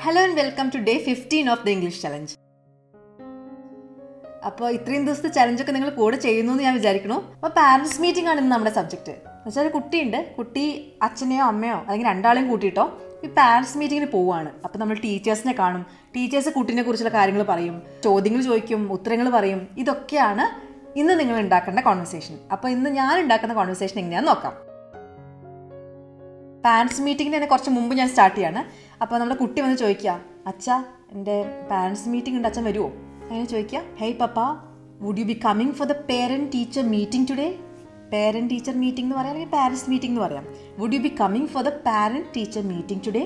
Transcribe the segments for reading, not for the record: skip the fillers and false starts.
Hello and welcome to day 15 of the English challenge. അപ്പോൾ ഇത്രയും ദിവസത്തെ ചലഞ്ചൊക്കെ നിങ്ങൾ കൂടെ ചെയ്യുന്നു എന്ന് ഞാൻ വിചാരിക്കണു. അപ്പോൾ പാരൻസ് മീറ്റിംഗ് ആണ് ഇന്ന് നമ്മുടെ സബ്ജക്റ്റ്. എന്നുവെച്ചാൽ ഒരു കുട്ടിയുണ്ട്, കുട്ടി അച്ഛനെയോ അമ്മയോ അല്ലെങ്കിൽ രണ്ടാളെയും കൂട്ടിയിട്ടോ ഈ പാരൻസ് മീറ്റിങ്ങിന് പോവുകയാണ്. അപ്പോൾ നമ്മൾ ടീച്ചേഴ്സിനെ കാണും, ടീച്ചേഴ്സ് കുട്ടീനെ കുറിച്ചുള്ള കാര്യങ്ങൾ പറയും, ചോദ്യങ്ങൾ ചോദിക്കും, ഉത്തരങ്ങൾ പറയും. ഇതൊക്കെയാണ് ഇന്ന് നിങ്ങൾ ഉണ്ടാക്കേണ്ട കോൺവെർസേഷൻ. അപ്പോൾ ഇന്ന് ഞാൻ ഉണ്ടാക്കുന്ന കോൺവെർസേഷൻ എങ്ങനെയാണെന്ന് നോക്കാം. പാരൻസ് മീറ്റിങ്ങിന് തന്നെ കുറച്ച് മുമ്പ് ഞാൻ സ്റ്റാർട്ട് ചെയ്യാണ്. അപ്പോൾ നമ്മുടെ കുട്ടി വന്ന് ചോദിക്കുക, അച്ഛാ എൻ്റെ പാരൻസ് മീറ്റിംഗ് ഉണ്ട്, അച്ഛൻ വരുമോ? അങ്ങനെ ചോദിക്കുക, hey papa, would you be coming for the parent teacher meeting today? Parent teacher meeting എന്ന് പറയാം, അല്ലെങ്കിൽ പാരൻസ് മീറ്റിംഗ് എന്ന് പറയാം. Would you be coming for the parent teacher meeting today?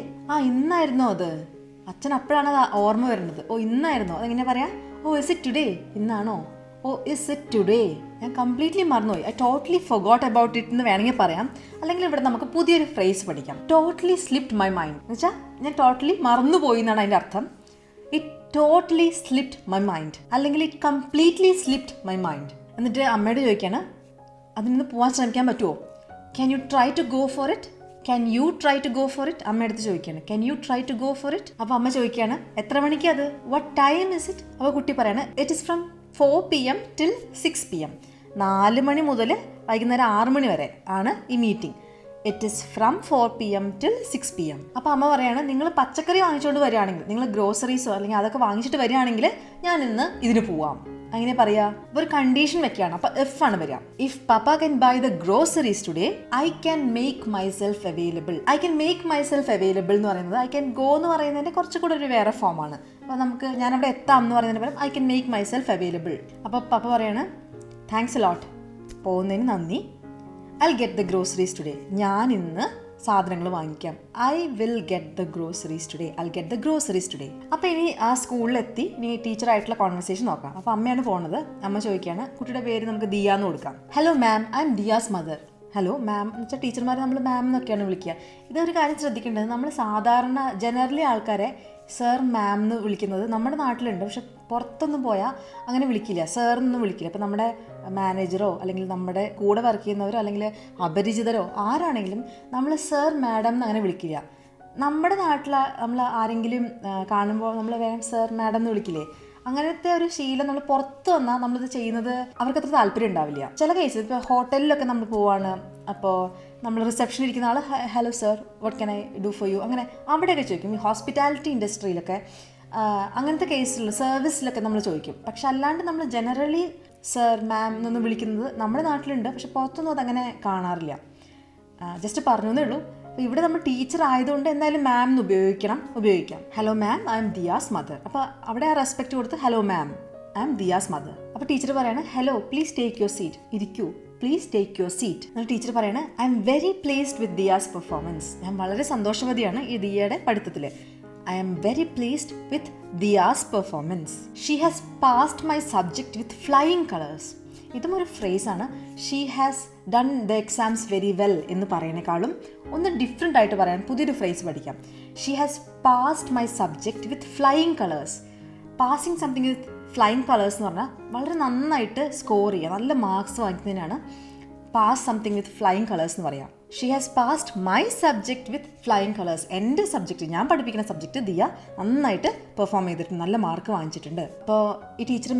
ഇന്നായിരുന്നോ അത്? അച്ഛൻ അപ്പോഴാണ് അത് ഓർമ്മ വരുന്നത്. ഇന്നായിരുന്നോ? അതെങ്ങനെ പറയാം? Is it today? ഇന്നാണോ? Is it today? ഞാൻ കംപ്ലീറ്റ്ലി മറന്നുപോയി, I totally forgot about it എന്ന് വേണമെങ്കിൽ പറയാം. അല്ലെങ്കിൽ ഇവിടെ നമുക്ക് പുതിയൊരു ഫ്രേസ് പഠിക്കാം, ടോട്ടലി സ്ലിപ്ഡ് മൈ മൈൻഡ്. എന്ന് വെച്ചാൽ ഞാൻ ടോട്ടലി മറന്നുപോയി എന്നാണ് അതിൻ്റെ അർത്ഥം. It totally slipped my mind, അല്ലെങ്കിൽ it completely slipped my mind. എന്നിട്ട് അമ്മയോട് ചോദിക്കാണ്, അതിൽ നിന്ന് പോകാൻ ശ്രമിക്കാൻ പറ്റുമോ? Can you try to go for it? Can you try to go for it? അമ്മ അടുത്ത് ചോദിക്കുകയാണ്, can you try to go for it? അപ്പോൾ അമ്മ ചോദിക്കുകയാണ്, എത്ര മണിക്ക് അത്? What time is it? അപ്പോൾ കുട്ടി പറയാണ്, it is from 4 PM till 6 PM. 4 മണി മുതൽ വൈകുന്നേരം 6 മണി വരെ ആണ് ഈ meeting. It is from 4 PM till 6 PM. അപ്പോൾ അമ്മ പറയാണ്, നിങ്ങൾ പച്ചക്കറി വാങ്ങിച്ചുകൊണ്ട് വരികയാണെങ്കിൽ, നിങ്ങൾ ഗ്രോസറീസോ അല്ലെങ്കിൽ അതൊക്കെ വാങ്ങിച്ചിട്ട് വരികയാണെങ്കിൽ ഞാൻ ഇന്ന് ഇതിന് പോവാം. അങ്ങനെ പറയാ. ഒരു കണ്ടീഷൻ വെക്കുകയാണ്. അപ്പോൾ ഇഫ് ആണ് വരിക. If papa can buy the groceries today, I can make myself available. I can make myself available എന്ന് പറയുന്നത് ഐ ക്യാൻ ഗോ എന്ന് പറയുന്നതിൻ്റെ കുറച്ചുകൂടെ ഒരു വേറെ ഫോമാണ്. അപ്പോൾ നമുക്ക് ഞാനവിടെ എത്താം എന്ന് പറയുന്നതിന് പകരം I can make myself available. അപ്പോൾ പപ്പ പറയാണ്, താങ്ക്സ് എ ലോട്ട്, പോകുന്നതിന് നന്ദി. I get the groceries today. ഞാൻ ഇന്ന് സാധനങ്ങൾ വാങ്ങിക്കാം. I will get the groceries today. I get the groceries today. അപ്പോൾ ഇനി ആ സ്കൂളിലെത്തി ഇനി ടീച്ചറായിട്ടുള്ള കോൺവെർസേഷൻ നോക്കാം. അപ്പോൾ അമ്മയാണ് പോകുന്നത്. അമ്മ ചോദിക്കുകയാണ്, കുട്ടിയുടെ പേര് നമുക്ക് ദിയ എന്ന് കൊടുക്കാം. Hello ma'am, I am Dia's mother. Hello ma'am എന്ന് വെച്ചാൽ ടീച്ചർമാരെ നമ്മൾ മാം എന്നൊക്കെയാണ് വിളിക്കുക. ഇതൊരു കാര്യം ശ്രദ്ധിക്കേണ്ടത്, നമ്മൾ സാധാരണ ജനറലി ആൾക്കാരെ സർ മാം എന്ന് വിളിക്കുന്നത് നമ്മുടെ നാട്ടിലുണ്ട്, പക്ഷെ പുറത്തൊന്നും പോയാൽ അങ്ങനെ വിളിക്കില്ല, സർ എന്നൊന്നും വിളിക്കില്ല. ഇപ്പോൾ നമ്മുടെ മാനേജറോ അല്ലെങ്കിൽ നമ്മുടെ കൂടെ വർക്ക് ചെയ്യുന്നവരോ അല്ലെങ്കിൽ അപരിചിതരോ ആരാണെങ്കിലും നമ്മൾ സർ മാഡം എന്ന് അങ്ങനെ വിളിക്കില്ല. നമ്മുടെ നാട്ടിൽ നമ്മൾ ആരെങ്കിലും കാണുമ്പോൾ നമ്മൾ വേഗം സർ മാഡം എന്ന് വിളിക്കില്ലേ? അങ്ങനത്തെ ഒരു ശീലം നമ്മൾ പുറത്ത് വന്നാൽ നമ്മളിത് ചെയ്യുന്നത് അവർക്ക് അത്ര താല്പര്യം ഉണ്ടാവില്ല. ചില കേസിൽ ഇപ്പോൾ ഹോട്ടലിലൊക്കെ നമ്മൾ പോവാണ്, അപ്പോൾ നമ്മൾ റിസപ്ഷനിൽ ഇരിക്കുന്ന ആൾ hello sir, what can I do for you, അങ്ങനെ അവിടെയൊക്കെ ചോദിക്കും. ഈ ഹോസ്പിറ്റാലിറ്റി ഇൻഡസ്ട്രിയിലൊക്കെ അങ്ങനത്തെ കേസിൽ സർവീസിലൊക്കെ നമ്മൾ ചോദിക്കും. പക്ഷെ അല്ലാണ്ട് നമ്മൾ ജനറലി സർ മാം എന്നൊന്നും വിളിക്കുന്നത് നമ്മുടെ നാട്ടിലുണ്ട്, പക്ഷെ പുറത്തൊന്നും അതങ്ങനെ കാണാറില്ല. ജസ്റ്റ് പറഞ്ഞതേ ഉള്ളൂ. അപ്പോൾ ഇവിടെ നമ്മൾ ടീച്ചർ ആയതുകൊണ്ട് എന്തായാലും മാം എന്ന് ഉപയോഗിക്കാം. Hello ma'am, I am Dia's mother. അപ്പോൾ അവിടെ ആ റെസ്പെക്റ്റ് കൊടുത്ത് hello ma'am, I am Dia's mother. അപ്പോൾ ടീച്ചർ പറയാണ്, hello please take your seat. ഇരിക്കൂ, പ്ലീസ് ടേക്ക് യുവർ സീറ്റ്. എന്നിട്ട് ടീച്ചർ പറയാണ്, I am very pleased with Diaz performance. ഞാൻ വളരെ സന്തോഷവതിയാണ് ഈ ദിയയുടെ പഠിത്തത്തിൽ. I am very pleased with Diya's performance. She has passed my subject with flying colors. ഇതും ഒരു ഫ്രേസാണ്. She has done the exams very well എന്ന് പറയുന്നേക്കാളും ഒന്ന് ഡിഫറെൻ്റ് ആയിട്ട് പറയാൻ പുതിയൊരു ഫ്രേസ് പഠിക്കാം. She has passed my subject with flying colours. Passing something with flying colours എന്ന് പറഞ്ഞാൽ വളരെ നന്നായിട്ട് സ്കോർ ചെയ്യുക, നല്ല മാർക്സ് വാങ്ങിക്കുന്നതിനാണ് pass something with flying colours എന്ന് പറയാം. She has passed my subject with flying colours. എൻ്റെ സബ്ജക്റ്റ്, ഞാൻ പഠിപ്പിക്കുന്ന സബ്ജക്റ്റ് ദിയ നന്നായിട്ട് പെർഫോം ചെയ്തിട്ടുണ്ട്, നല്ല മാർക്ക് വാങ്ങിച്ചിട്ടുണ്ട്. അപ്പോൾ ഈ ടീച്ചർ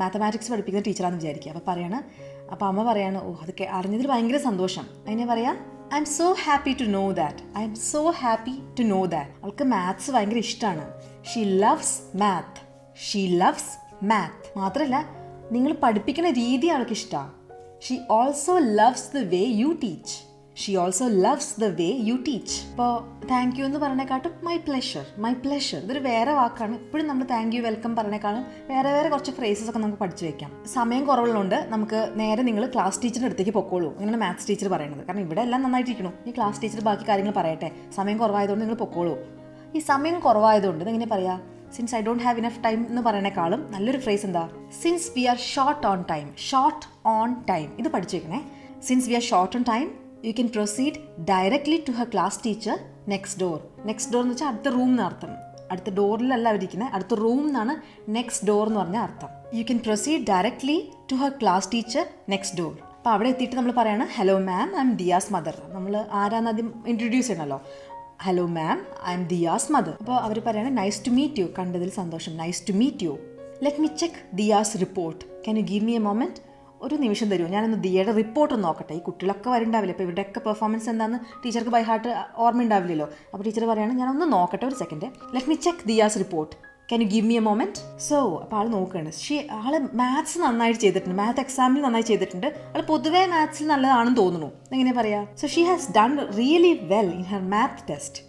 മാത്തമാറ്റിക്സ് പഠിപ്പിക്കുന്ന ടീച്ചറാണെന്ന് വിചാരിക്കുക. അപ്പോൾ അമ്മ പറയാണ്, അതൊക്കെ അറിഞ്ഞതിൽ ഭയങ്കര സന്തോഷം. അതിനെ പറയാം, I am so happy to know that. I am so happy to know that. അവൾക്ക് മാത്സ് ഭയങ്കര ഇഷ്ടമാണ്. She loves math. She loves math. മാത്രമല്ല നിങ്ങൾ പഠിപ്പിക്കുന്ന രീതി അവൾക്ക് ഇഷ്ടമാണ്. She also loves the way you teach. She also loves the way you teach. അപ്പോൾ താങ്ക് യു എന്ന് പറഞ്ഞേക്കാട്ടും മൈ പ്ലഷർ ഇതൊരു വേറെ വാക്കാണ്. ഇപ്പോഴും നമ്മൾ താങ്ക് യു വെൽക്കം പറഞ്ഞേക്കാളും വേറെ കുറച്ച് ഫ്രേസസ് ഒക്കെ നമുക്ക് പഠിച്ചു വെക്കാം. സമയം കുറവുള്ളതുകൊണ്ട് നമുക്ക് നേരെ നിങ്ങൾ ക്ലാസ് ടീച്ചറിൻ്റെ അടുത്തേക്ക് പൊക്കോളൂ അങ്ങനെ മാത്സ് ടീച്ചർ പറയുന്നത്. കാരണം ഇവിടെ എല്ലാം നന്നായിട്ടിരിക്കണു, ഈ ക്ലാസ് ടീച്ചർ ബാക്കി കാര്യങ്ങൾ പറയട്ടെ. സമയം കുറവായതുകൊണ്ട് നിങ്ങൾ പൊക്കോളൂ. ഈ സമയം കുറവായതുകൊണ്ട് ഇതെങ്ങനെ പറയാം? Since I don't have enough time എന്ന് പറയുന്നേക്കാളും നല്ലൊരു ഫ്രേസ് എന്താ? Since we are short on time. ഇത് പഠിച്ചു വെക്കണേ. Since we are short on time, you can proceed directly to her class teacher next door. Next door എന്ന് വെച്ചാൽ അടുത്ത റൂം എന്ന് അർത്ഥം. അടുത്ത ഡോറിലല്ല അവരിക്കുന്നത്, അടുത്ത റൂം എന്നാണ് നെക്സ്റ്റ് ഡോർ എന്ന് പറഞ്ഞ അർത്ഥം. You can proceed directly to her class teacher next door. അപ്പോൾ അവിടെ എത്തിയിട്ട് നമ്മൾ പറയാണ്, hello ma'am, I am Dia's mother. നമ്മൾ ആരാന്ന് ആദ്യം ഇൻട്രൊഡ്യൂസ് ചെയ്യണമല്ലോ. Hello ma'am, I am Dia's mother. അപ്പോൾ അവർ പറയാണ് നൈസ് ടു മീറ്റ് യു, കണ്ടതിൽ സന്തോഷം, nice to meet you. Let me check Dia's report, can you give me a moment? ഒരു നിമിഷം തരുമോ, ഞാനൊന്ന് ദിയയുടെ റിപ്പോർട്ട് ഒന്ന് നോക്കട്ടെ. ഈ കുട്ടികളൊക്കെ വരുന്നുണ്ടാവില്ല, അപ്പോൾ ഇവരുടെയൊക്കെ പെർഫോമൻസ് എന്താണെന്ന് ടീച്ചർക്ക് ബൈ ഹാർട്ട് ഓർമ്മ ഉണ്ടാവില്ലല്ലോ. അപ്പോൾ ടീച്ചർ പറയുകയാണ് ഞാനൊന്ന് നോക്കട്ടെ, ഒരു second. Let me check Dia's report, can you give me a moment? So അപ്പോൾ ആൾ നോക്കുകയാണ്. ആൾ മാത്സ് നന്നായിട്ട് ചെയ്തിട്ടുണ്ട്, മാത്ത് എക്സാമിൽ നന്നായി ചെയ്തിട്ടുണ്ട്. ആൾ പൊതുവേ മാത്സിൽ നല്ലതാണെന്ന് തോന്നുന്നു. എങ്ങനെ പറയാം? So she has done really well in her math test.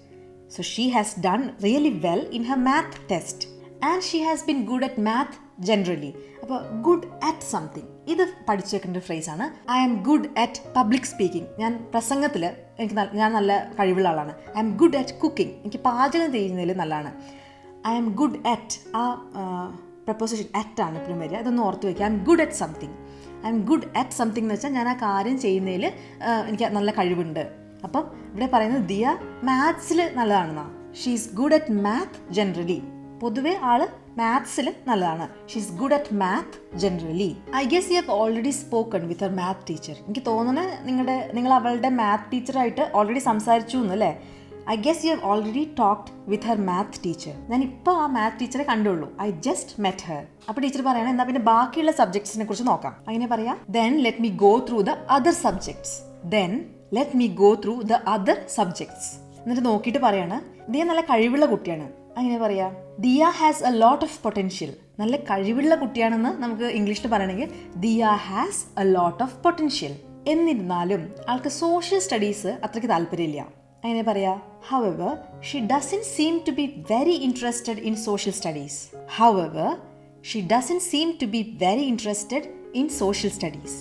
So she has done really well in her math test and she has been good at math generally. അപ്പോൾ ഗുഡ് അറ്റ് സംതിങ്, ഇത് പഠിച്ചു വെക്കേണ്ട phrase ആണ്. I am good at public speaking, ഞാൻ പ്രസംഗത്തിൽ ഞാൻ നല്ല കഴിവുള്ള ആളാണ്. I am good at cooking, എനിക്ക് പാചകം ചെയ്യുന്നതിൽ നല്ലതാണ്. ഐ ആം ഗുഡ് അറ്റ്, ആ പ്രപ്പോസിഷൻ അറ്റ് ആണ് ഇപ്പോഴും വരിക, അതൊന്ന് ഓർത്ത് വയ്ക്കുക. I am good at something. I am good at something എന്ന് വെച്ചാൽ ഞാൻ ആ കാര്യം ചെയ്യുന്നതിൽ എനിക്ക് നല്ല കഴിവുണ്ട്. അപ്പം ഇവിടെ പറയുന്നത് ദിയ മാത്സിൽ നല്ലതാണെന്നാ. She's good at math generally, പൊതുവെ ആള് മാത്സിൽ നല്ലതാണ്. She's good at math generally. I guess you have already spoken with her math teacher. എനിക്ക് തോന്നുന്നത് നിങ്ങൾ അവളുടെ മാത്ത് ടീച്ചറായിട്ട് ഓൾറെഡി സംസാരിച്ചു എന്നല്ലേ. I guess you have already talked with her math teacher. ഞാൻ ഇപ്പോൾ ആ മാത്ത് ടീച്ചറെ കണ്ടുള്ളൂ. I just met her. അപ്പോൾ ടീച്ചർ പറയണം എന്നാൽ പിന്നെ ബാക്കിയുള്ള സബ്ജക്ട്സിനെ കുറിച്ച് നോക്കാം. അങ്ങനെ പറയാം. Then let me go through the other subjects. Let me go through the other subjects. എന്നിട്ട് നോക്കിയിട്ട് പറയാണ് ദിയ നല്ല കഴിവുള്ള കുട്ടിയാണ്. അങ്ങനെ പറയാം, Dia has a lot of potential. നല്ല കഴിവുള്ള കുട്ടിയാണെന്ന് നമുക്ക് ഇംഗ്ലീഷിൽ പറയണമെങ്കിൽ Dia has a lot of potential. എന്നിരുന്നാലും ആൾക്ക് സോഷ്യൽ സ്റ്റഡീസ് അത്രയ്ക്ക് താല്പര്യമില്ല. അങ്ങനെ പറയാം, however she doesn't seem to be very interested in social studies. However she doesn't seem to be very interested in social studies.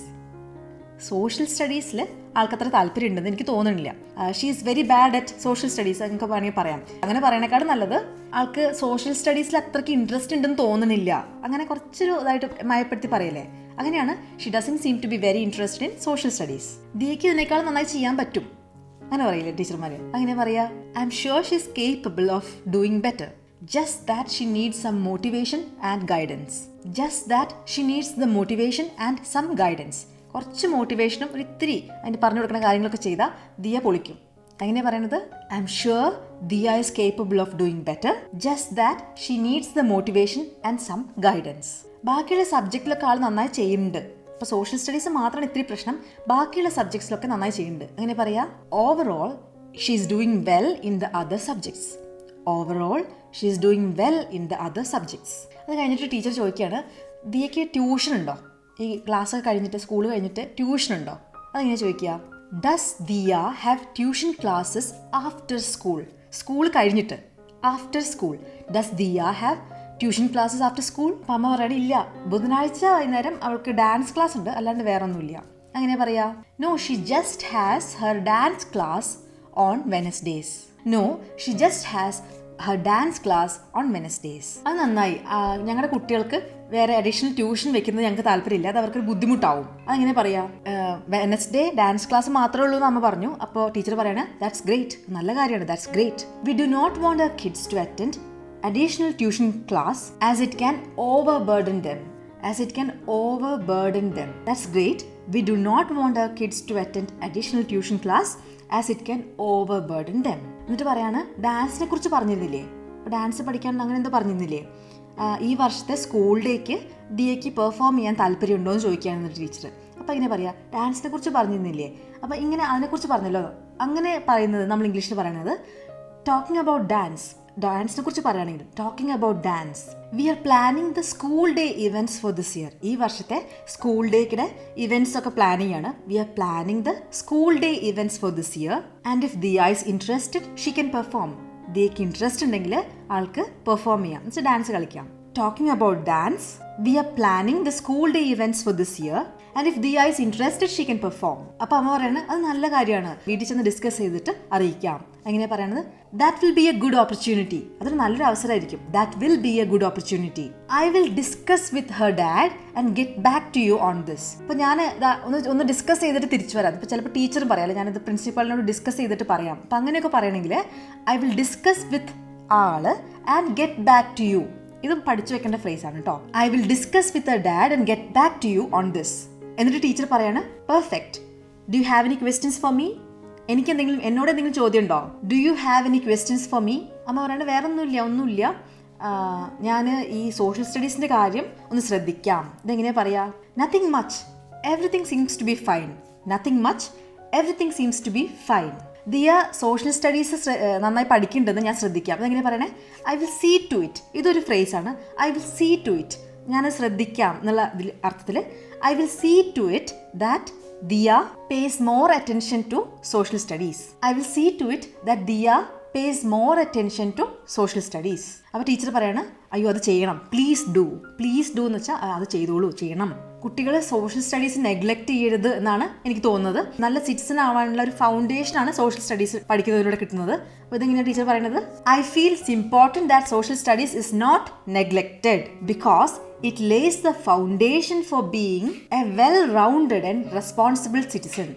Social സ്റ്റഡീസിൽ ആൾക്കത്ര താല്പര്യം ഉണ്ടെന്ന് എനിക്ക് തോന്നുന്നില്ല. She is very bad at social studies എന്നൊക്കെ വേണമെങ്കിൽ പറയാം. അങ്ങനെ പറയണേക്കാളും നല്ലത് ആൾക്ക് സോഷ്യൽ സ്റ്റഡീസിൽ അത്രയ്ക്ക് ഇൻട്രസ്റ്റ് ഉണ്ടെന്ന് തോന്നുന്നില്ല. അങ്ങനെ കുറച്ചൊരു ഇതായിട്ട് മയപ്പെടുത്തി പറയല്ലേ. അങ്ങനെയാണ് she doesn't seem to be very interested in social studies. ദിയയ്ക്ക് ഇതിനേക്കാളും നന്നായി ചെയ്യാൻ പറ്റും അങ്ങനെ പറയില്ലേ ടീച്ചർമാർ. അങ്ങനെ പറയാ, I am sure she is capable of doing better. Just that she needs some motivation and guidance. Just that she needs the motivation and some guidance. കുറച്ച് മോട്ടിവേഷനും ഒരു ഇത്തിരി അതിന് പറഞ്ഞു കൊടുക്കുന്ന കാര്യങ്ങളൊക്കെ ചെയ്താൽ ദിയ പൊളിക്കും. അങ്ങനെ പറയുന്നത്, I am sure Dia is capable of doing better. Just that she needs the motivation and some guidance. ബാക്കിയുള്ള സബ്ജക്റ്റിലൊക്കെ ആൾ നന്നായി ചെയ്യുന്നുണ്ട്. ഇപ്പോൾ സോഷ്യൽ സ്റ്റഡീസ് മാത്രമാണ് ഇത്തിരി പ്രശ്നം, ബാക്കിയുള്ള സബ്ജക്ട്സിലൊക്കെ നന്നായി ചെയ്യുന്നുണ്ട്. അങ്ങനെ പറയാം, overall she is doing well in the other subjects. Overall she is doing well in the other subjects. അത് കഴിഞ്ഞിട്ട് ടീച്ചർ ചോദിക്കുകയാണ്, ദിയയ്ക്ക് ട്യൂഷൻ ഉണ്ടോ? ഈ ക്ലാസ്സൊക്കെ കഴിഞ്ഞിട്ട് സ്കൂൾ കഴിഞ്ഞിട്ട് ട്യൂഷൻ ഉണ്ടോ? അതെങ്ങനെ ചോദിക്കുക? Does Diya have tuition classes after school? School കഴിഞ്ഞിട്ട്, after school. Does Diya have tuition classes after school? അപ്പം അമ്മ പറയണ ഇല്ല, ബുധനാഴ്ച വൈകുന്നേരം അവൾക്ക് ഡാൻസ് ക്ലാസ് ഉണ്ട്, അല്ലാണ്ട് വേറെ ഒന്നുമില്ല. അങ്ങനെ പറയാ, no she just has her dance class on Wednesdays. No she just has her dance class on Wednesdays. അത് നന്നായി. ഞങ്ങളുടെ കുട്ടികൾക്ക് വേറെ അഡീഷണൽ ട്യൂഷൻ വെക്കുന്നത് ഞങ്ങൾക്ക് താല്പര്യമില്ല, അത് അവർക്കൊരു ബുദ്ധിമുട്ടാവും. അതെങ്ങനെ പറയാം? വെനസ്ഡേ ഡാൻസ് ക്ലാസ് മാത്രമേ ഉള്ളൂ എന്ന് അമ്മ പറഞ്ഞു. അപ്പോൾ ടീച്ചർ പറയണേ, ദാറ്റ്സ് ഗ്രേറ്റ്, നല്ല കാര്യമാണ്, that's great. We do not want our kids to attend additional tuition class as it can overburden them. That's great. We do not want our kids to attend additional tuition class as it can overburden them. എന്നിട്ട് പറയാണ്, ഡാൻസിനെ കുറിച്ച് പറഞ്ഞിരുന്നില്ലേ, dance പഠിക്കാൻ അങ്ങനെ എന്തോ പറഞ്ഞിരുന്നില്ലേ, ഈ വർഷത്തെ school ഡേക്ക് ദിയയ്ക്ക് perform ചെയ്യാൻ താല്പര്യമുണ്ടോ എന്ന് ചോദിക്കുകയാണ് ടീച്ചർ. അപ്പോൾ ഇങ്ങനെ പറയാം, ഡാൻസിനെ കുറിച്ച് പറഞ്ഞിരുന്നില്ലേ, അപ്പോൾ ഇങ്ങനെ അതിനെക്കുറിച്ച് പറഞ്ഞല്ലോ. അങ്ങനെ പറയുന്നത് നമ്മൾ ഇംഗ്ലീഷിൽ പറയുന്നത് ടോക്കിംഗ് അബൌട്ട് ഡാൻസ്. ഡാൻസിനെ കുറിച്ച് പറയുകയാണെങ്കിൽ talking about dance. We are planning the school day events for this year. ഈ വർഷത്തെ സ്കൂൾ ഡേയുടെ ഇവൻറ്റ്സ് ഒക്കെ പ്ലാനിങ് ആണ്. We are planning the school day events for this year and if Diya is interested she can perform. ദിയയ്ക്ക് interest ഉണ്ടെങ്കിൽ ആൾക്ക് perform ചെയ്യാം, എന്നുവെച്ചാൽ ഡാൻസ് കളിക്കാം. Talking about dance, we are planning the school day events for this year and if Diya is interested she can perform. അപ്പോൾ അമ്മ പറയുന്നത് അത് നല്ല കാര്യമാണ്, വീട്ടിൽ ചെന്ന് ഡിസ്കസ് ചെയ്തിട്ട് അറിയിക്കാം. അങ്ങനെ പറയണത്, that will be a good opportunity. അതൊരു നല്ലൊരു അവസരമായിരിക്കും. That will be a good opportunity. I will discuss with her dad and get back to you on this. അപ്പോൾ ഞാൻ ഒന്ന് ഡിസ്കസ് ചെയ്തിട്ട് തിരിച്ചു വരാം. ഇപ്പോൾ ചിലപ്പോൾ ടീച്ചറും പറയാമല്ലോ, ഞാനത് പ്രിൻസിപ്പാളിനോട് ഡിസ്കസ് ചെയ്തിട്ട് പറയാം. അപ്പം അങ്ങനെയൊക്കെ പറയണമെങ്കിൽ ഐ വിൽ ഡിസ്കസ് വിത്ത് ആള് and get back to you. ഇതും പഠിച്ചു വെക്കേണ്ട ഫ്രേസ് ആണ് കേട്ടോ. I will discuss with her dad and get back to you on this. എന്നിട്ട് ടീച്ചർ പറയാണ്, perfect. Do you have any questions for me? എന്നോട് എന്തെങ്കിലും ചോദ്യം ഉണ്ടോ? Do you have any questions for me? അമ്മ പറയണത് വേറെ ഒന്നുമില്ല. ഞാൻ ഈ സോഷ്യൽ സ്റ്റഡീസിൻ്റെ കാര്യം ഒന്ന് ശ്രദ്ധിക്കാം. ഇതെങ്ങനെയാ പറയാ? Nothing much, everything seems to be fine. Nothing much, everything seems to be fine. Diya social studies നന്നായി പഠിക്കുന്നുണ്ടെന്ന് ഞാൻ ശ്രദ്ധിക്കാം. അതെങ്ങനെ പറയണേ? I will see to it. ഇതൊരു ഫ്രേസാണ്. I will see to it, ഞാൻ ശ്രദ്ധിക്കാം എന്നുള്ള അർത്ഥത്തിൽ I will see to it that Diya pays more attention to social studies. I will see to it that Diya pays more attention to social studies. അപ്പോൾ teacher പറയാണ്, അയ്യോ അത് ചെയ്യണം, പ്ലീസ് ഡു എന്ന് വെച്ചാൽ അത് ചെയ്തോളൂ, ചെയ്യണം. കുട്ടികൾ സോഷ്യൽ സ്റ്റഡീസ് നെഗ്ലക്ട് ചെയ്യരുത് എന്നാണ് എനിക്ക് തോന്നുന്നത്. നല്ല സിറ്റിസൺ ആവാനുള്ള ഒരു ഫൗണ്ടേഷനാണ് സോഷ്യൽ സ്റ്റഡീസ് പഠിക്കുന്നതിലൂടെ കിട്ടുന്നത്. അപ്പോൾ ഇതെങ്ങനെയാണ് ടീച്ചർ പറയുന്നത്? I feel it's important that social studies is not neglected because it lays the foundation for being a well-rounded and responsible citizen.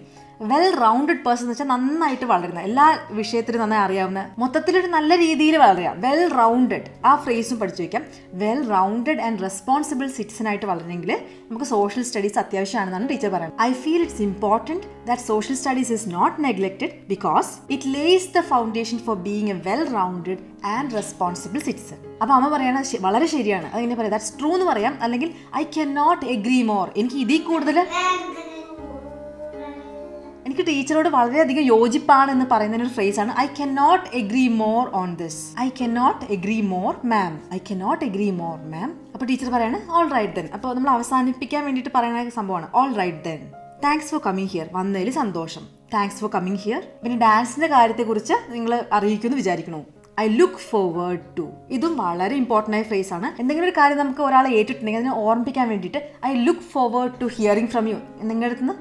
Well rounded person എന്ന് വെച്ചാൽ നന്നായിട്ട് വളരുന്ന, എല്ലാ വിഷയത്തിലും നന്നായി അറിയാവുന്ന, മൊത്തത്തിലൊരു നല്ല രീതിയിൽ വളരുക. വെൽ റൗണ്ടഡ്, ആ ഫ്രേസും പഠിച്ചു വയ്ക്കാം. Well rounded and responsible citizen ആയിട്ട് വളരണമെങ്കിൽ നമുക്ക് സോഷ്യൽ സ്റ്റഡീസ് അത്യാവശ്യമാണെന്നാണ് ടീച്ചർ പറയുന്നത്. I feel it's important that social studies is not neglected because it lays the foundation for being a well rounded and responsible citizen. അപ്പോൾ അമ്മ പറയണത് വളരെ ശരിയാണ്. അതെങ്ങനെ പറയാം? ദാറ്റ്സ് ട്രൂ എന്ന് പറയാം. അല്ലെങ്കിൽ I can not agree more. എനിക്ക് ഇതിൽ കൂടുതൽ എനിക്ക് ടീച്ചറോട് വളരെയധികം യോജിപ്പാണ് എന്ന് പറയുന്നതിനൊരു ഫ്രേസാണ് I can not agree more on this. I can not agree more ma'am. I can not agree more ma'am. അപ്പോൾ ടീച്ചർ പറയാണ് ഓൾ റൈറ്റ് ദെൻ. അപ്പോൾ നമ്മൾ അവസാനിപ്പിക്കാൻ വേണ്ടിയിട്ട് പറയുന്ന സംഭവമാണ് all right then. Thanks for coming here. വന്നതിൽ സന്തോഷം. Thanks for coming here. പിന്നെ ഡാൻസിൻ്റെ കാര്യത്തെക്കുറിച്ച് നിങ്ങൾ അറിയിക്കുമെന്ന് വിചാരിക്കണു. I look forward to. ഇതും വളരെ ഇമ്പോർട്ടൻ്റ് ആയ ഫ്രേസ് ആണ്. എന്തെങ്കിലും ഒരു കാര്യം നമുക്ക് ഒരാളെ ഏറ്റിട്ടുണ്ടെങ്കിൽ അതിനെ ഓർമ്മിപ്പിക്കാൻ വേണ്ടിയിട്ട് I look forward to hearing from you. നിങ്ങളുടെ അടുത്ത് നിന്ന്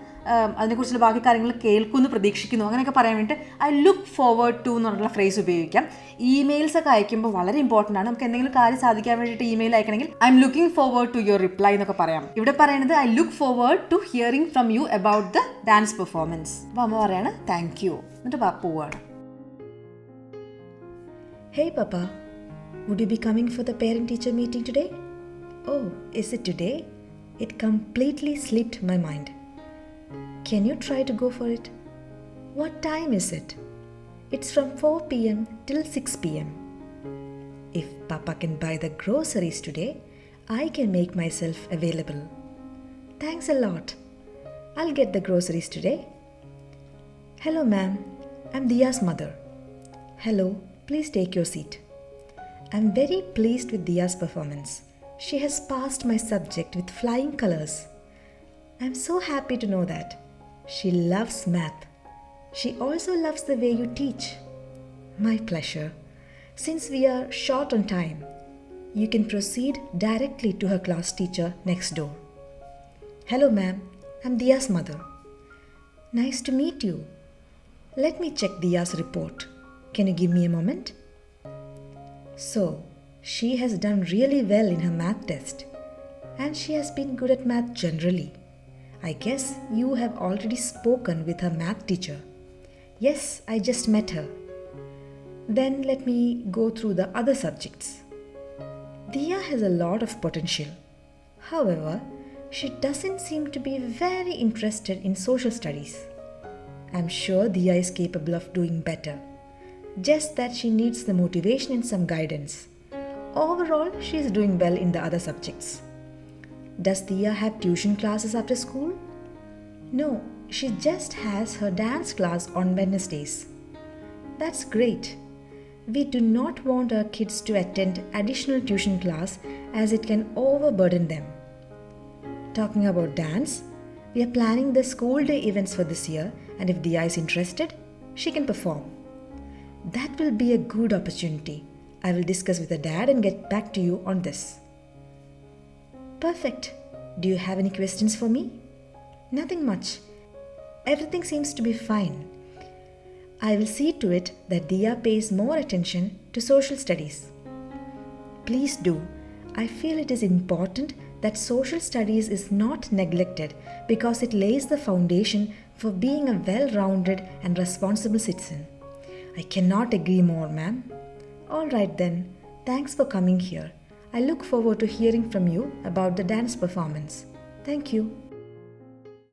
അതിനെക്കുറിച്ചുള്ള ബാക്കി കാര്യങ്ങൾ കേൾക്കുമെന്ന് പ്രതീക്ഷിക്കുന്നു, അങ്ങനെയൊക്കെ പറയാൻ വേണ്ടിയിട്ട് ഐ ലുക്ക് ഫോർവേഡ് ടു എന്ന് പറഞ്ഞുള്ള ഫ്രേസ് ഉപയോഗിക്കാം. ഇമെയിൽസ് ഒക്കെ അയക്കുമ്പോൾ വളരെ ഇമ്പോർട്ടൻ്റ് ആണ്. നമുക്ക് എന്തെങ്കിലും കാര്യം സാധിക്കാൻ വേണ്ടിയിട്ട് ഇമെയിൽ അയക്കണമെങ്കിൽ I am looking forward to your reply എന്നൊക്കെ പറയാം. ഇവിടെ പറയുന്നത് I look forward to hearing from you about the dance performance. അപ്പോൾ അമ്മ പറയാണ് താങ്ക് യു, എന്നിട്ട് പോവാണ്. Hey Papa, would you be coming for the parent-teacher meeting today? Oh, is it today? It completely slipped my mind. Can you try to go for it? What time is it? It's from 4 p.m. till 6 p.m. If Papa can buy the groceries today, I can make myself available. Thanks a lot. I'll get the groceries today. Hello ma'am, I'm Diya's mother. Hello. Please take your seat. I'm very pleased with Diya's performance. She has passed my subject with flying colors. I'm so happy to know that. She loves math. She also loves the way you teach. My pleasure. Since we are short on time, you can proceed directly to her class teacher next door. Hello ma'am, I'm Diya's mother. Nice to meet you. Let me check Diya's report. Can you give me a moment? So, she has done really well in her math test, and she has been good at math generally. I guess you have already spoken with her math teacher. Yes, I just met her. Then let me go through the other subjects. Diya has a lot of potential. However, she doesn't seem to be very interested in social studies. I'm sure Diya is capable of doing better. Just that she needs the motivation and some guidance. Overall, she is doing well in the other subjects. Does Diya have tuition classes after school? No, she just has her dance class on Wednesdays. That's great. We do not want our kids to attend additional tuition class as it can overburden them. Talking about dance, we are planning the school day events for this year, and if Diya is interested, she can perform. That will be a good opportunity. I will discuss with her dad and get back to you on this. Perfect. Do you have any questions for me? Nothing much. Everything seems to be fine. I will see to it that Diya pays more attention to social studies. Please do. I feel it is important that social studies is not neglected because it lays the foundation for being a well-rounded and responsible citizen. I cannot agree more, ma'am. All right then. Thanks for coming here. I look forward to hearing from you about the dance performance. Thank you.